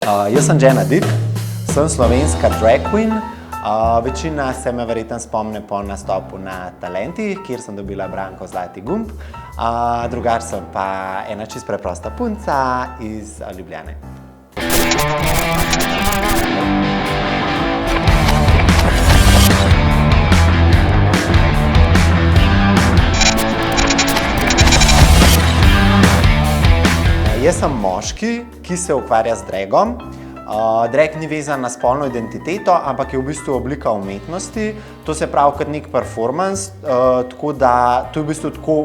Jaz sem Jenna Dick, sem slovenska drag queen. Večina se me verjetno spomne po nastopu na Talentih, kjer sem dobila Branko zlati gumb. Drugače sem pa ena čisto preprosta punca iz Ljubljane. Jaz sem moški, ki se ukvarja z dragom. Drag ni vezan na spolno identiteto, ampak je v bistvu oblika umetnosti. To se pravi kot nek performance, tako da to je v bistvu tako,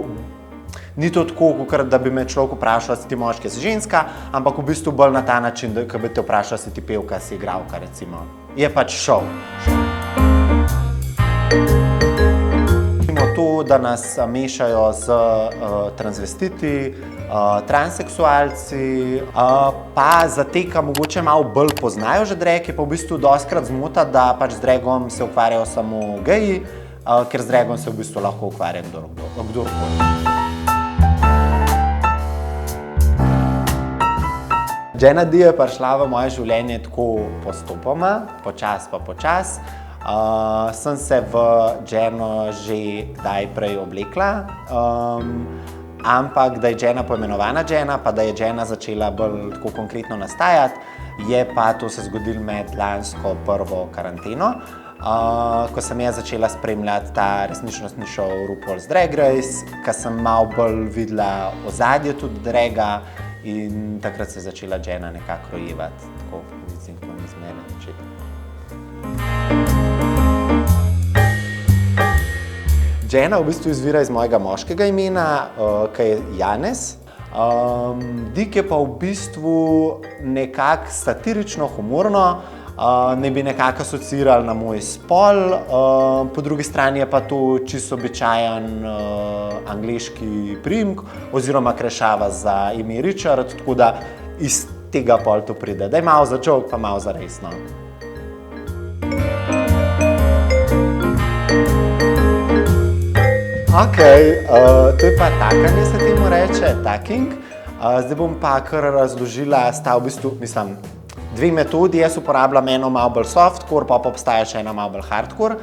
ni to tako, kot da bi me človek vprašal, si ti moški, si ženska, ampak v bistvu bolj na ta način, da bi te vprašal, si ti pevka, si igralka, recimo. Je pač šov. To, da nas mešajo z transvestiti, transseksualci, pa za te, ki mogoče malo bolj poznajo že drag, je pa v bistvu dostikrat zmota, da pač z dragom se ukvarjajo samo geji, ker z dragom se v bistvu lahko ukvarja kdorkoli. Jenna D je prišla v moje življenje tako postopoma, počas pa počas. Sem se v Jenno že kdaj prej oblekla, ampak da je Jenna poimenovana Jenna, pa da je Jenna začela bolj tako konkretno nastajati, je pa to se zgodilo med lansko prvo karanteno, ko sem jaz začela spremljati ta resničnostni šov RuPaul's Drag Race, ko sem malo bolj videla ozadje tudi draga in takrat se je začela Jenna nekako rojevati, tako mislim, ko mi zmene začeti. Jenna v bistvu izvira iz mojega moškega imena, ki je Janez. Dick je pa v bistvu nekako satirično, humorno, ne bi nekako asociirali na moj spol, po drugi strani je pa to čisto običajen angleški priimek oziroma krešava za ime Richard, tako da iz tega pol to pride, da je malo za joke pa malo za resno. Ok, to je pa takanje se temu reče, taking. Zdaj bom pa kar razložila, sta v bistvu, mislim, dve metodi, jaz uporabljam eno malo bolj softcore, pa obstaja še ena malo bolj hardcore.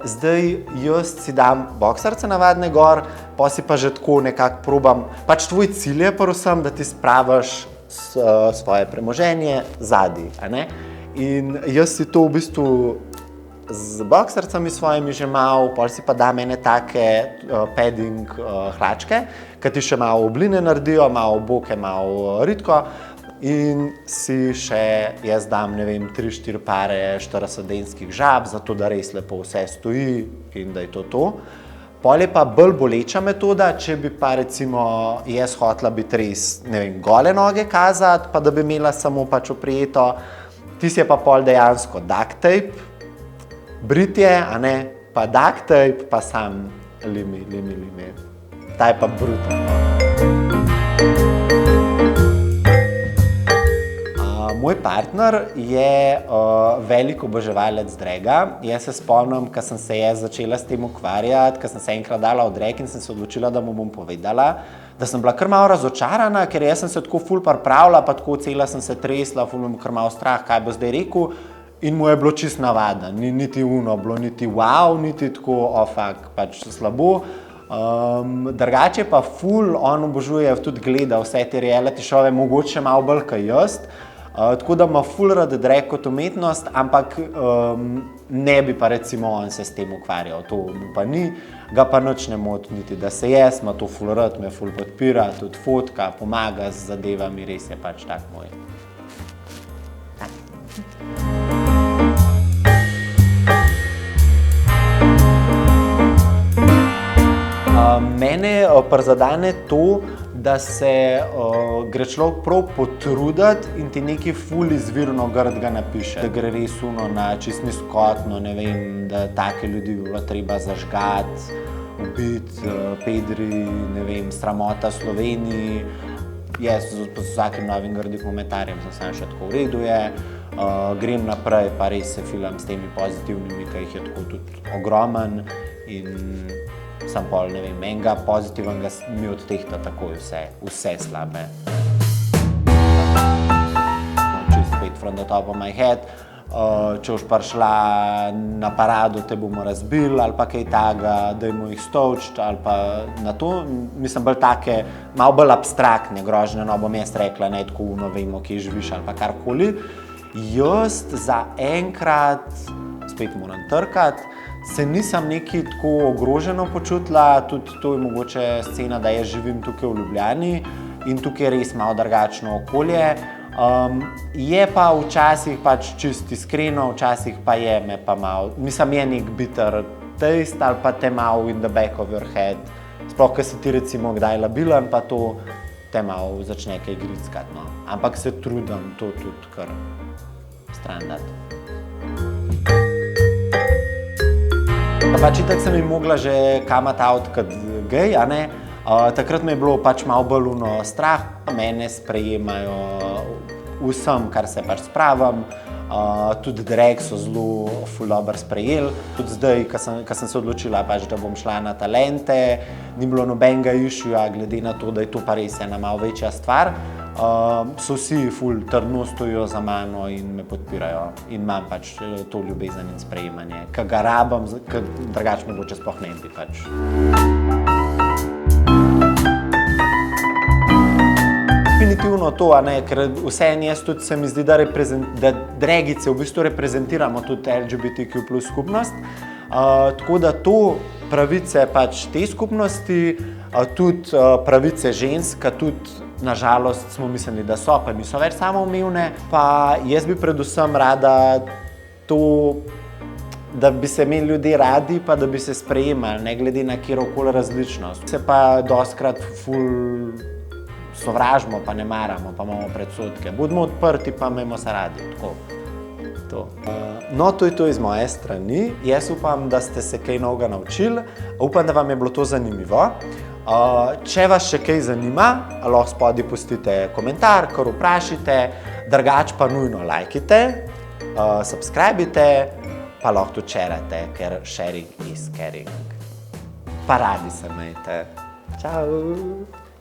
Zdaj jaz si dam boksarce navadne gor, pa si pa že tako nekako probam, pač tvoj cilj je predvsem, da ti spraviš svoje premoženje zadaj, a ne? In jaz si to v bistvu z boksarcami svojimi že malo, pol si pa dam ene take padding hlačke, ki ti še malo obline naredijo, malo boke, malo ritko. In si še, jaz dam, ne vem, 3-4 pare 40-denskih žab, zato da res lepo vse stoji in da je to to. Pol je pa bolj boleča metoda, če bi pa recimo jaz hotela biti res, ne vem, gole noge kazati, pa da bi imela samo pač oprijeto. Tisti je pa pol dejansko duct tape, britje, a ne, pa duct tape, pa sam limi. Ta je pa brutalno. Moj partner je velik oboževalec draga. Jaz se spomnim, ko sem se jaz začela s tem ukvarjati, ko sem se enkrat dala v drag in sem se odločila, da mu bom povedala, da sem bila kar malo razočarana, ker jaz sem se tako ful pripravila, pa tako cela sem se tresla, ful me kar malo strah, kaj bo zdaj rekel. In mu je bilo čisto navadno, ni niti bilo niti wow, niti tako, fuck, pač slabo. Drugače pa ful, on obožuje tudi gleda vse te reality šove, mogoče malo bolj kaj jaz. Tako da ima ful rad drag kot umetnost, ampak ne bi pa recimo on se s tem ukvarjal, to pa ni, ga pa nič ne moti niti, da se jaz, ima to ful rad, me ful podpira, tudi fotka, pomaga z zadevami, res je pač tak moj. Mene prizadene to, da se gre človek prav potruditi in ti nekaj ful izvirno grdega napiše. Da gre res na čist nizkotno, ne vem, da take ljudi bi bilo treba zažgati, ubiti, pedri, ne vem, sramota Sloveniji. Jaz z vsakim novim grdim komentarjem sem še tako v redu je. Grem naprej, pa res se filam s temi pozitivnimi, ki jih je tako tudi ogromen in sam pol, ne vem, enega pozitivnega mi odtehta takoj vse slabe. from the top of my head. Če boš prišla na parado, te bomo razbili ali pa kaj takega, dajmo jih stolčiti ali pa na to. Mislim, bolj take, malo bolj abstraktne grožnje, no bom jaz rekla, ne tako vemo, kje živiš ali pa karkoli. Jaz za enkrat, spet moram trkati, se nisem nekaj tako ogroženo počutila, tudi to je mogoče scena, da jaz živim tukaj v Ljubljani in tukaj je res malo drugačno okolje. Je pa včasih pač čisto iskreno, včasih pa je me pa malo, mislim, je nek bitter taste ali pa te malo in the back of your head. Sploh, ko si ti recimo kdaj labilen, pa to te malo začne kaj grickati, no. Ampak se trudim to tudi kar stran dati. Pač itak sem jim mogla že come out kot gej, a ne? Takrat me je bilo pač malo bolj strah, mene sprejemajo vsem, kar se pač spravim, tudi drag so zelo ful dobro sprejeli. Tudi zdaj, ko sem se odločila, pač, da bom šla na talente, ni bilo nobenega issuea, glede na to, da je to pa res ena malo večja stvar. So vsi ful trdno stojijo za mano in me podpirajo in imam pač to ljubezen in sprejemanje, ki ga rabim, ker drugače mogoče sploh ne bi pač. Definitivno to, a ne, ker vseeno jaz tudi se mi zdi, da dragice v bistvu reprezentiramo tudi LGBTQ plus skupnost, tako da to pravice pač te skupnosti, tudi pravice žensk, tudi nažalost smo mislili, da so, pa niso več samoumevne, pa jaz bi predvsem rada to, da bi se imeli ljudje radi, pa da bi se sprejemali, ne glede na kjerokoli različnost. Se pa dostikrat ful sovražimo, pa ne maramo, pa imamo predsodke. Budimo odprti, pa imamo se radi, tako. To. No, to je to iz moje strani. Jaz upam, da ste se kaj novega naučili. Upam, da vam je bilo to zanimivo. Če vas še kaj zanima, lahko spodaj pustite komentar, kar vprašajte, drugače pa nujno lajkite, subscribite, pa lahko tudi šerate, ker sharing is caring. Pa radi se imejte. Čau!